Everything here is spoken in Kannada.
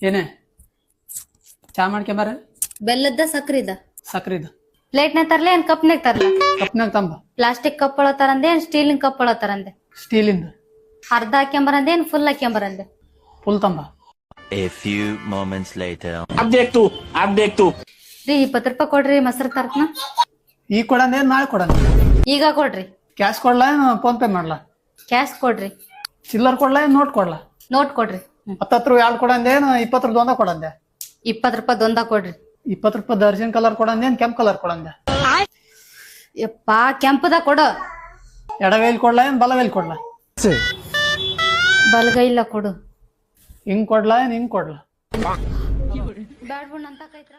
ಏನೇ ಚಾ ಮಾಡ್ಕೊಂಬಾರ ಬೆಲ್ಲದ ಸಕ್ರಿದ ಸಕ್ರಿದು ಪ್ಲೇಟ್ನಾಗ ತರ್ಲಿ ಏನ್ ಕಪ್ನಾಗ ತರ್ಲ ಕಪ್ನಾಗ ತಂಬ ಪ್ಲಾಸ್ಟಿಕ್ ಕಪ್ ಒಳತಾರಂದೆ ಏನ್ ಸ್ಟೀಲಿನ ಕಪ್ ಒಳತಾರಂದೆ ಸ್ಟೀಲಿಂದ ಅರ್ಧ ಹಾಕ್ಯಂಬರಂದೆ ಏನ್ ಫುಲ್ ಹಾಕ್ಯಂಬರಂದೆ ಫುಲ್ ತಂಬ A few moments later. अब देख तू ರೀ 20 ರೂಪಾಯಿ ಕೊಡ್ರಿ ಮೊಸರು ತರ್ಕನ ಈಗ ಕೊಡಂದೆ ನಾಳೆ ಕೊಡಂದ ಈಗ ಕೊಡ್ರಿ ಕ್ಯಾಶ್ ಕೊಡ್ಲಾ ಏನು ಫೋನ್ ಪೇ ಮಾಡ್ಲಾ ಕ್ಯಾಶ್ ಕೊಡ್ರಿ ಚಿಲ್ಲರ್ ಕೊಡ್ಲಾ ಏನು ನೋಟ್ ಕೊಡ್ಲಾ ನೋಟ್ ಕೊಡ್ರಿ 10 ಎರಡು ಕೊಡಂದೆ ಏನು 20 ಒಂದ ಕೊಡಂದೆ 20 ರೂಪಾಯಿ ದೊಂದ ಕೊಡ್ರಿ 20 ದರ್ಶನ್ ಕಲರ್ ಕೊಡಂದೆ ಏನು ಕೆಂಪ್ ಕಲರ್ ಕೊಡಂದೆ ಯಪ್ಪಾ ಕೆಂಪದ ಕೊಡು ಎಡಗೈಲಿ ಕೊಡ್ಲಾ ಏನು ಬಲಗೈಲಿ ಕೊಡ್ಲಾ ಬಲ್ಗೈಲ್ಲ ಕೊಡು ಹಿಂಗ್ ಕೊಡ್ಲಾ ಏನು ಹಿಂಗ್ ಕೊಡ್ಲಾ ಬ್ಯಾಡ್ ಬಣ್ಣ ಅಂತ ಕೈತ್ರ